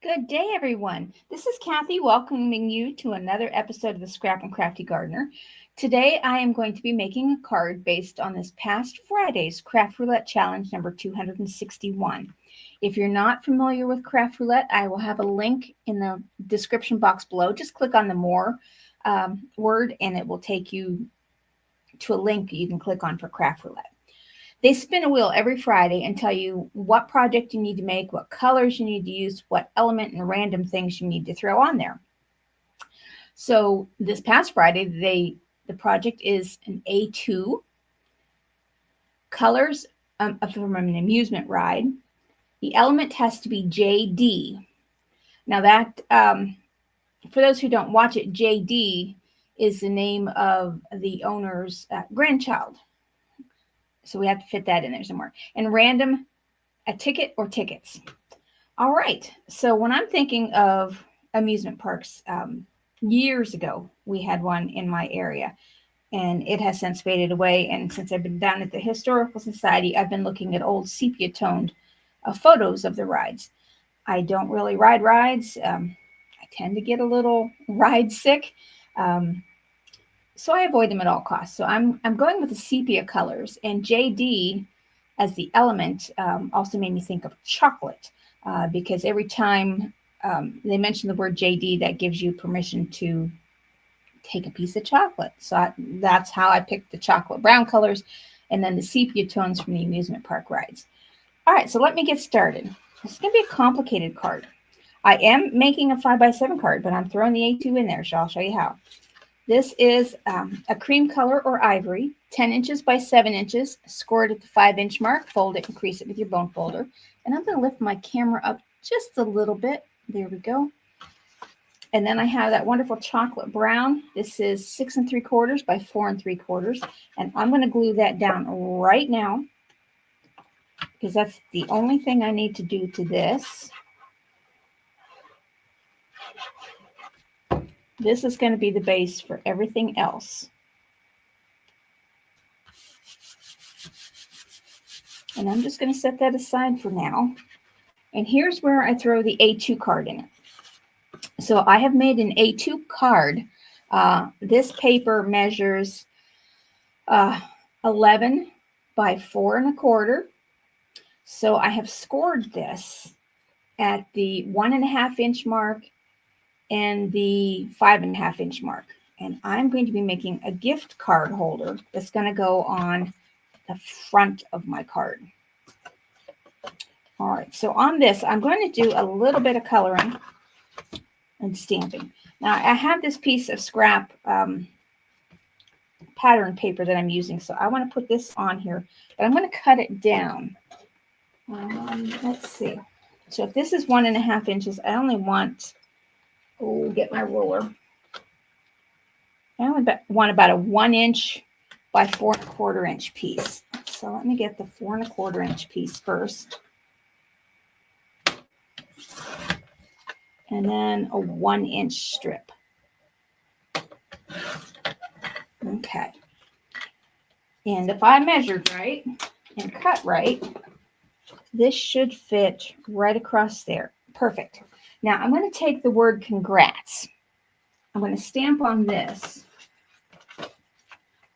Good day, everyone. This is Kathy welcoming you to another episode of the Scrap and Crafty Gardener. Today, I am going to be making a card based on this past Friday's Craft Roulette Challenge number 261. If you're not familiar with Craft Roulette, I will have a link in the description box below. Just click on the More word and it will take you to a link you can click on for Craft Roulette. They spin a wheel every Friday and tell you what project you need to make, what colors you need to use, what element and random things you need to throw on there. So this past Friday, the project is an A2, colors from an amusement ride. The element has to be JD. Now that, for those who don't watch it, JD is the name of the owner's grandchild. So we have to fit that in there somewhere. And random, a ticket or tickets. All right. So when I'm thinking of amusement parks, years ago, we had one in my area. And it has since faded away. And since I've been down at the Historical Society, I've been looking at old sepia-toned photos of the rides. I don't really ride rides. I tend to get a little ride sick. So I avoid them at all costs. So I'm going with the sepia colors, and JD as the element also made me think of chocolate because every time they mention the word JD, that gives you permission to take a piece of chocolate. So that's how I picked the chocolate brown colors and then the sepia tones from the amusement park rides. All right, so let me get started. This is going to be a complicated card. I am making a 5x7 card, but I'm throwing the A2 in there, so I'll show you how. This is a cream color or ivory, 10 inches by 7 inches, score it at the 5-inch mark, fold it and crease it with your bone folder. And I'm going to lift my camera up just a little bit. There we go. And then I have that wonderful chocolate brown. This is 6 3/4 by 4 3/4. And I'm going to glue that down right now because that's the only thing I need to do to this. This is going to be the base for everything else. And I'm just going to set that aside for now. And here's where I throw the A2 card in it. So I have made an A2 card. This paper measures 11 by 4 1/4. So I have scored this at the 1.5-inch mark and the 5.5-inch mark. And I'm going to be making a gift card holder that's going to go on the front of my card. All right, so on this, I'm going to do a little bit of coloring and stamping. Now, I have this piece of scrap pattern paper that I'm using, so I want to put this on here, but I'm going to cut it down. Let's see. So if this is 1.5 inches, I only want... get my ruler. I only want about a 1-inch by 4 1/4 inch piece. So let me get the 4 1/4 inch piece first. And then a 1-inch strip. Okay. And if I measured right and cut right, this should fit right across there. Perfect. Now, I'm going to take the word congrats. I'm going to stamp on this.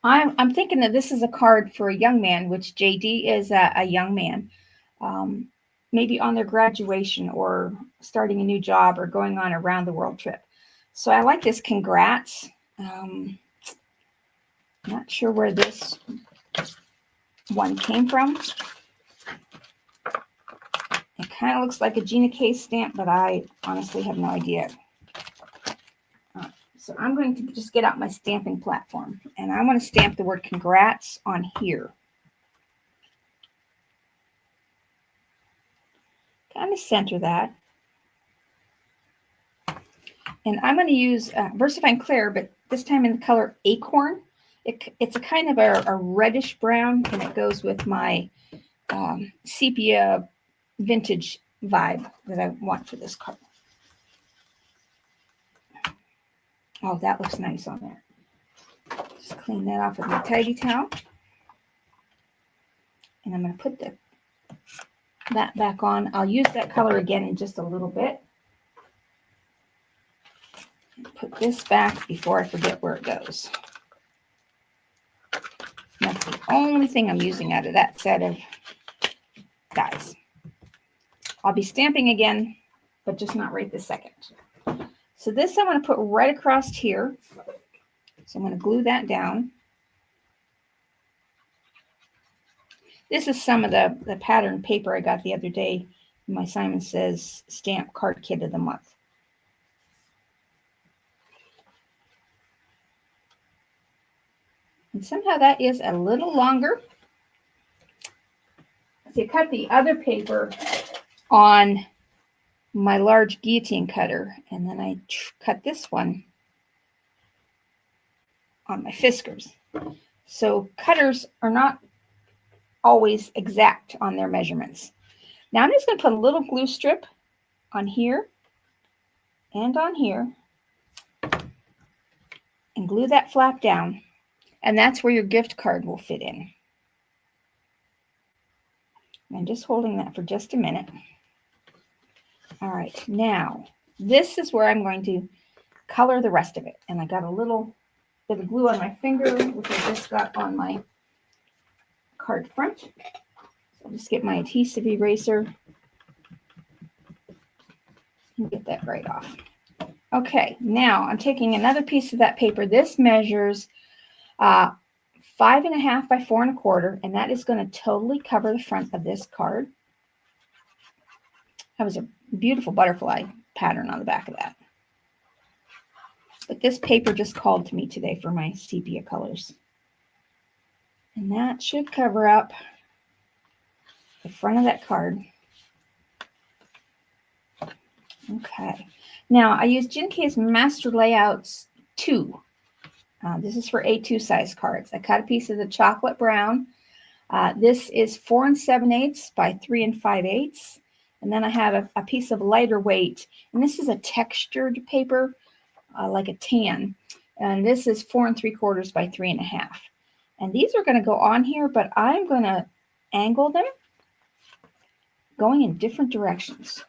I'm thinking that this is a card for a young man, which JD is a young man, maybe on their graduation or starting a new job or going on a round the world trip. So I like this congrats. Not sure where this one came from. It kind of looks like a GinaK stamp, but I honestly have no idea. So I'm going to just get out my stamping platform, and I want to stamp the word congrats on here. Kind of center that. And I'm going to use VersaFine Clear, but this time in the color Acorn. It's a kind of a reddish brown, and it goes with my sepia vintage vibe that I want for this card. Oh, that looks nice on there. Just clean that off with my tidy towel. And I'm going to put that back on. I'll use that color again in just a little bit. this back before I forget where it goes. That's the only thing I'm using out of that set of dies. I'll be stamping again, but just not right this second. So this I'm going to put right across here. So I'm going to glue that down. This is some of the pattern paper I got the other day. My Simon Says Stamp Card Kit of the Month. And somehow that is a little longer. So I cut the other paper on my large guillotine cutter, and then I cut this one on my Fiskars. So cutters are not always exact on their measurements. Now I'm just going to put a little glue strip on here and on here and glue that flap down, and that's where your gift card will fit in. I'm just holding that for just a minute. All right, now this is where I'm going to color the rest of it. And I got a little bit of glue on my finger, which I just got on my card front. So I'll just get my adhesive eraser and get that right off. Okay, now I'm taking another piece of that paper. This measures 5.5 by 4 1/4, and that is going to totally cover the front of this card. That was a beautiful butterfly pattern on the back of that. But this paper just called to me today for my sepia colors. And that should cover up the front of that card. Okay. Now I used GinaK's Master Layouts 2. This is for A2 size cards. I cut a piece of the chocolate brown. This is 4 7/8 by 3 5/8. And then I have a piece of lighter weight. And this is a textured paper, like a tan. And this is 4 3/4 by 3 1/2. And these are going to go on here, but I'm going to angle them going in different directions.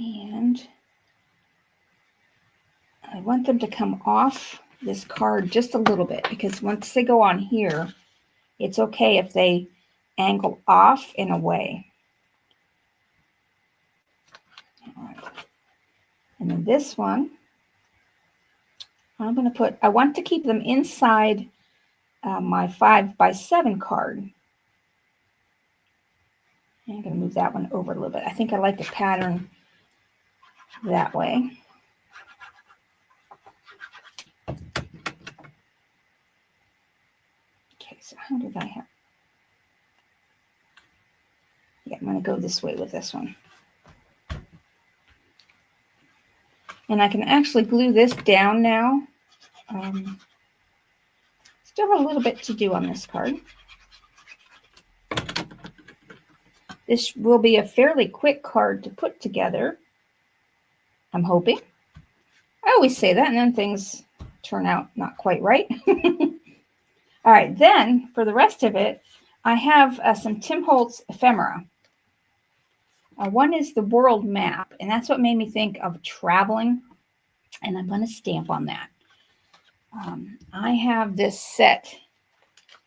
And I want them to come off this card just a little bit, because once they go on here, it's okay if they angle off in a way. All right. And then this one, I'm going to put, I want to keep them inside my 5 by 7 card. And I'm going to move that one over a little bit. I think I like the pattern that way. Okay, so how did I have? Yeah, I'm going to go this way with this one. And I can actually glue this down now. Still have a little bit to do on this card. This will be a fairly quick card to put together, I'm hoping. I always say that, and then things turn out not quite right. All right, then for the rest of it, I have some Tim Holtz Ephemera. One is the world map, and that's what made me think of traveling, and I'm going to stamp on that. I have this set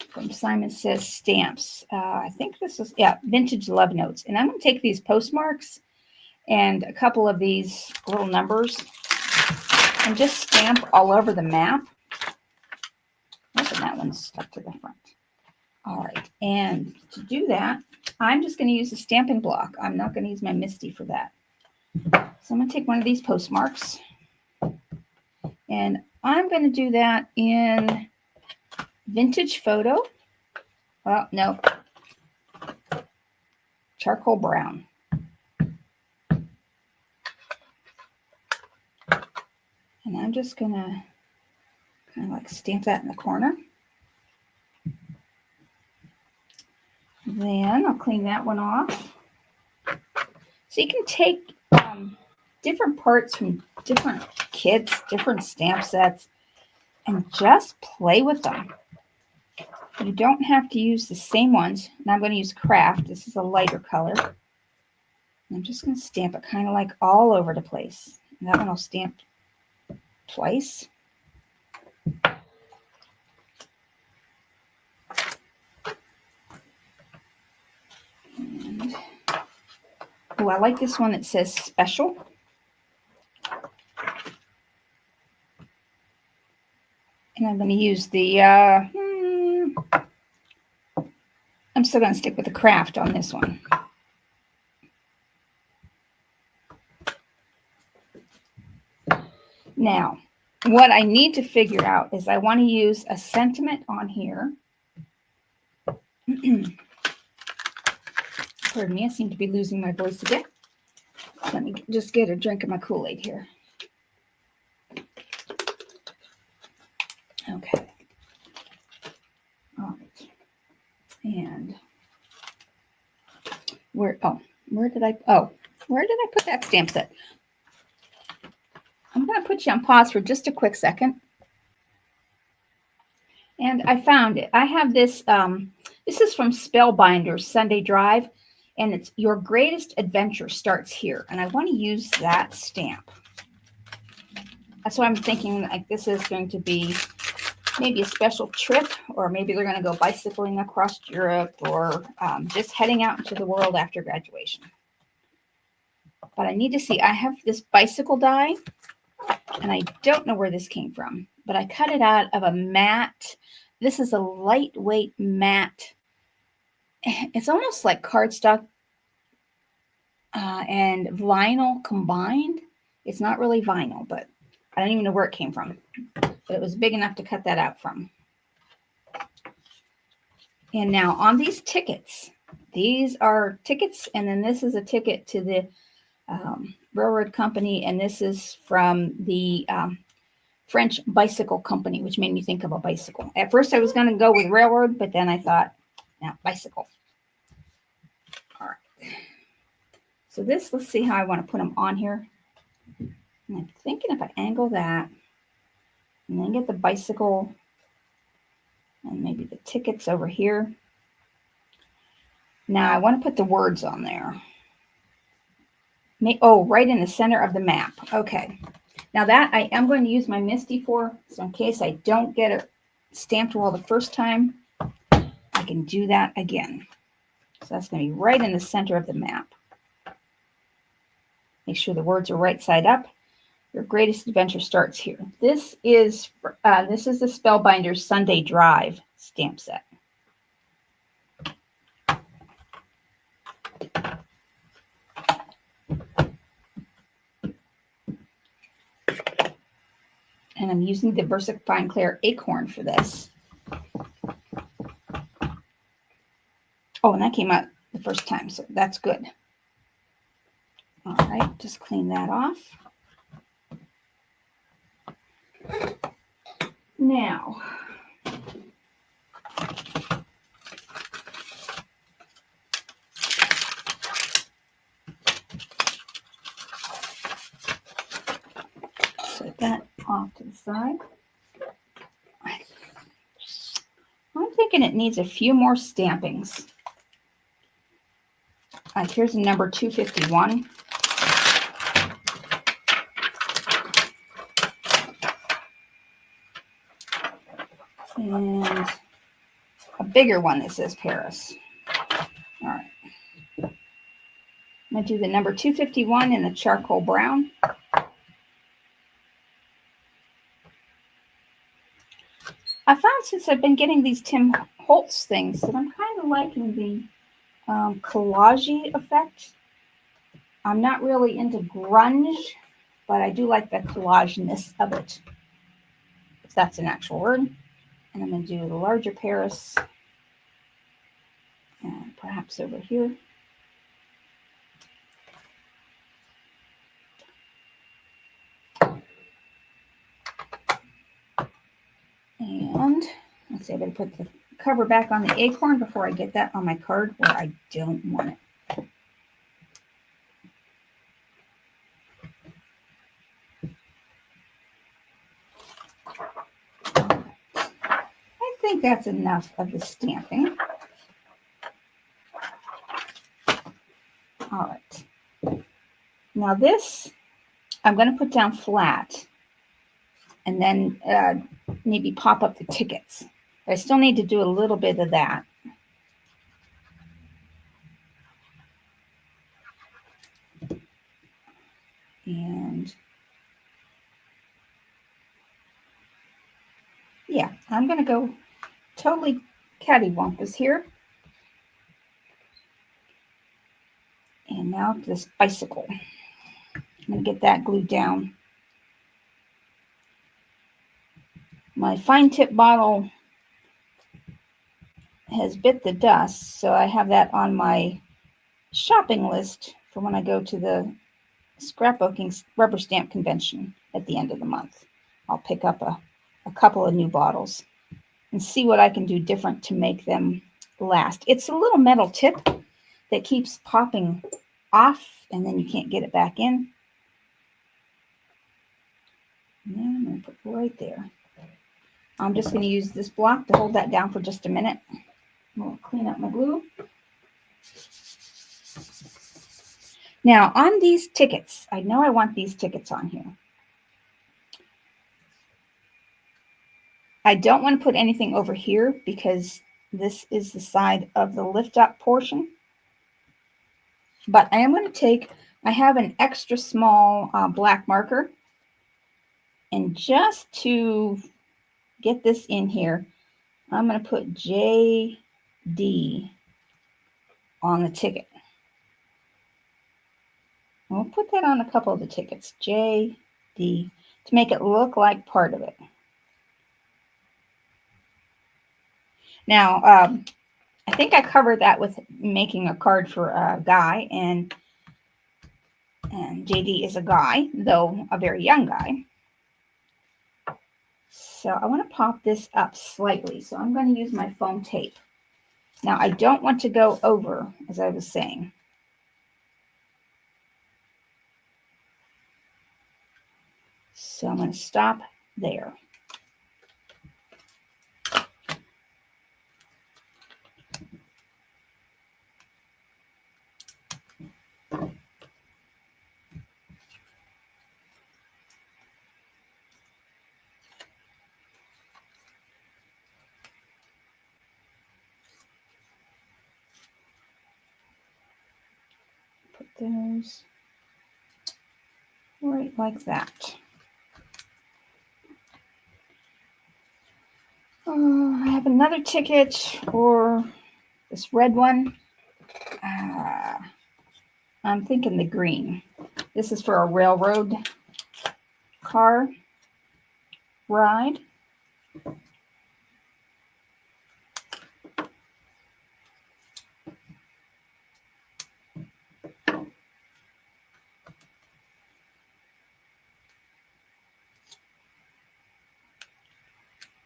from Simon Says Stamps. I think this is, yeah, Vintage Love Notes. And I'm going to take these postmarks and a couple of these little numbers and just stamp all over the map. Look at that, one's stuck to the front. All right, and to do that, I'm just going to use a stamping block. I'm not going to use my MISTI for that. So I'm going to take one of these postmarks, and I'm going to do that in Vintage Photo. Well, no, charcoal brown. And I'm just going to kind of like stamp that in the corner. Then I'll clean that one off. So you can take different parts from different kits, different stamp sets, and just play with them. You don't have to use the same ones. Now I'm going to use Kraft. This is a lighter color. I'm just going to stamp it kind of like all over the place. And that one I'll stamp twice. And, oh, I like this one that says special. And I'm going to use the, I'm still going to stick with the Kraft on this one. Now, what I need to figure out is I want to use a sentiment on here. Pardon me, I seem to be losing my voice again. Let me just get a drink of my Kool-Aid here. Okay. All right. And where did I put that stamp set? I'm going to put you on pause for just a quick second. And I found it. I have this, this is from Spellbinders Sunday Drive, and it's Your Greatest Adventure Starts Here. And I want to use that stamp. That's why I'm thinking like this is going to be maybe a special trip, or maybe they're going to go bicycling across Europe, or just heading out into the world after graduation. But I need to see, I have this bicycle die, and I don't know where this came from, but I cut it out of a matte. This is a lightweight matte. It's almost like cardstock and vinyl combined. It's not really vinyl, but I don't even know where it came from. But it was big enough to cut that out from. And now on these tickets, these are tickets, and then this is a ticket to the railroad company, and this is from the French bicycle company, which made me think of a bicycle. At first I was going to go with railroad, but then I thought, no, bicycle. All right. So this, let's see how I want to put them on here. And I'm thinking if I angle that, and then get the bicycle, and maybe the tickets over here. Now I want to put the words on there. Oh, right in the center of the map. Okay. Now that I am going to use my Misty for, so in case I don't get it stamped well the first time, I can do that again. So that's going to be right in the center of the map. Make sure the words are right side up. Your greatest adventure starts here. This is the Spellbinders Sunday Drive stamp set. And I'm using the VersaFine Clair Acorn for this. Oh, and that came out the first time, so that's good. All right, just clean that off. Now, set that off to the side. I'm thinking it needs a few more stampings. Here's number 251. And a bigger one that says Paris. All right. I'm going to do the number 251 in the charcoal brown. I found since I've been getting these Tim Holtz things that I'm kind of liking the collage effect. I'm not really into grunge, but I do like the collageness of it, if that's an actual word. And I'm going to do the larger Paris, and perhaps over here. And let's see, I'm going to put the cover back on the acorn before I get that on my card where I don't want it. I think that's enough of the stamping. All right. Now this, I'm going to put down flat and then maybe pop up the tickets. But I still need to do a little bit of that. And yeah, I'm going to go totally cattywampus here. And now this bicycle. I'm going to get that glued down. My fine tip bottle has bit the dust, so I have that on my shopping list for when I go to the scrapbooking rubber stamp convention at the end of the month. I'll pick up a couple of new bottles and see what I can do different to make them last. It's a little metal tip that keeps popping off and then you can't get it back in. And then I'm going to put it right there. I'm just going to use this block to hold that down for just a minute. I'll clean up my glue. Now on these tickets, I know I want these tickets on here. I don't want to put anything over here because this is the side of the lift up portion. But I am going to take, I have an extra small black marker. And just to get this in here, I'm going to put JD on the ticket. We'll put that on a couple of the tickets, JD, to make it look like part of it. Now, I think I covered that with making a card for a guy, and JD is a guy, though a very young guy. So I want to pop this up slightly. So I'm going to use my foam tape. Now, I don't want to go over, as I was saying. So I'm going to stop there. Put those right like that. I have another ticket for this red one. I'm thinking the green. This is for a railroad car ride.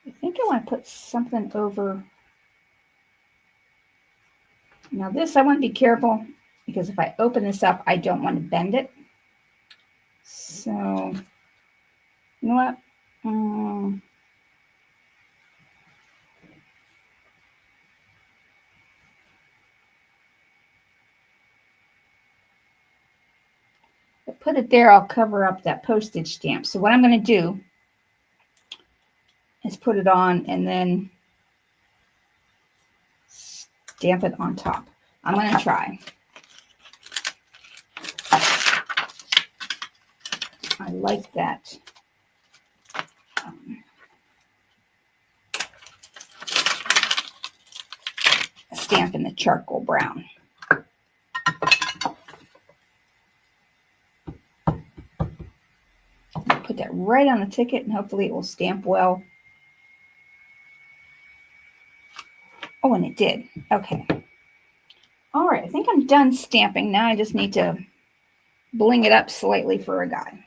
I think I want to put something over. Now this, I want to be careful because if I open this up, I don't want to bend it. So, you know what? If I put it there, I'll cover up that postage stamp. So what I'm going to do is put it on and then stamp it on top. I'm going to try. I like that. Stamp in the charcoal brown. Put that right on the ticket and hopefully it will stamp well. Oh, and it did. Okay. All right, I think I'm done stamping. Now I just need to bling it up slightly for a guy.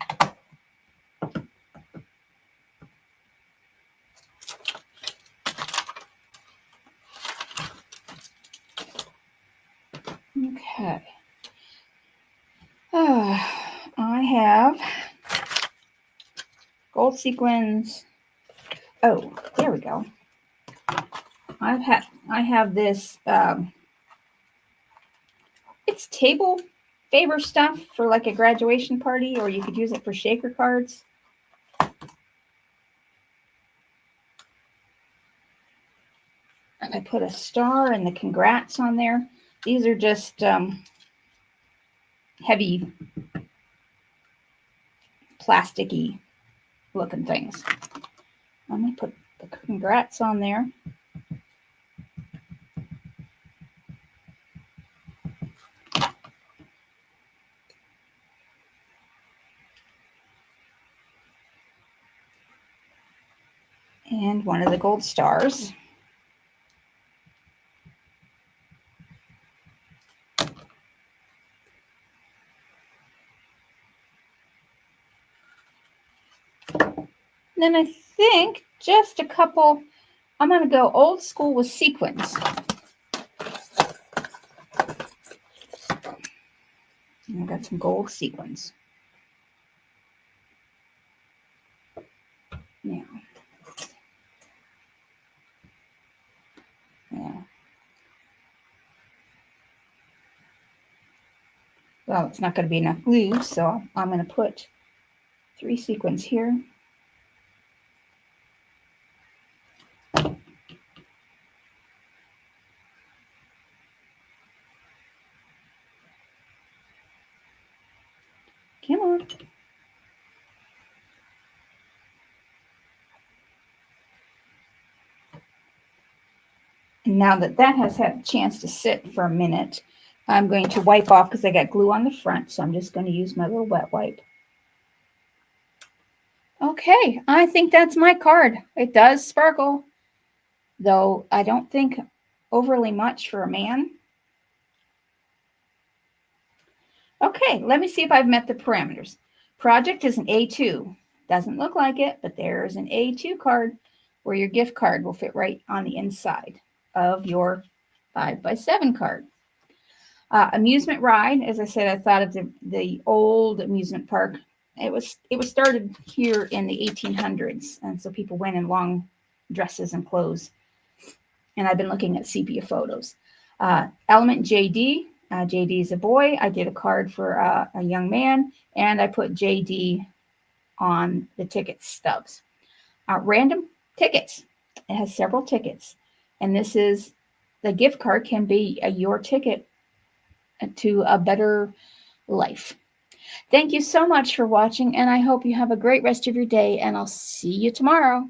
Okay. I have gold sequins. Oh, there we go. I have this, it's table favor stuff for like a graduation party, or you could use it for shaker cards. And I put a star and the congrats on there. These are just heavy, plasticky looking things. I'm going to put the congrats on there. And one of the gold stars. Then I think just a couple, I'm going to go old school with sequins. And I've got some gold sequins. Yeah. Well, it's not going to be enough glue, so I'm going to put 3 sequins here. Come on. And now that that has had a chance to sit for a minute, I'm going to wipe off because I got glue on the front, so I'm just going to use my little wet wipe. Okay, I think that's my card. It does sparkle, though I don't think overly much for a man. Okay, let me see if I've met the parameters. Project is an A2. Doesn't look like it, but there's an A2 card where your gift card will fit right on the inside of your 5x7 card. Amusement ride, as I said, I thought of the old amusement park. It was started here in the 1800s, and so people went in long dresses and clothes. And I've been looking at sepia photos. Element JD. JD is a boy. I did a card for a young man, and I put JD on the ticket stubs. Random tickets. It has several tickets, and this is the gift card can be your ticket to a better life. Thank you so much for watching, and I hope you have a great rest of your day, and I'll see you tomorrow.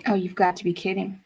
Oh, you've got to be kidding.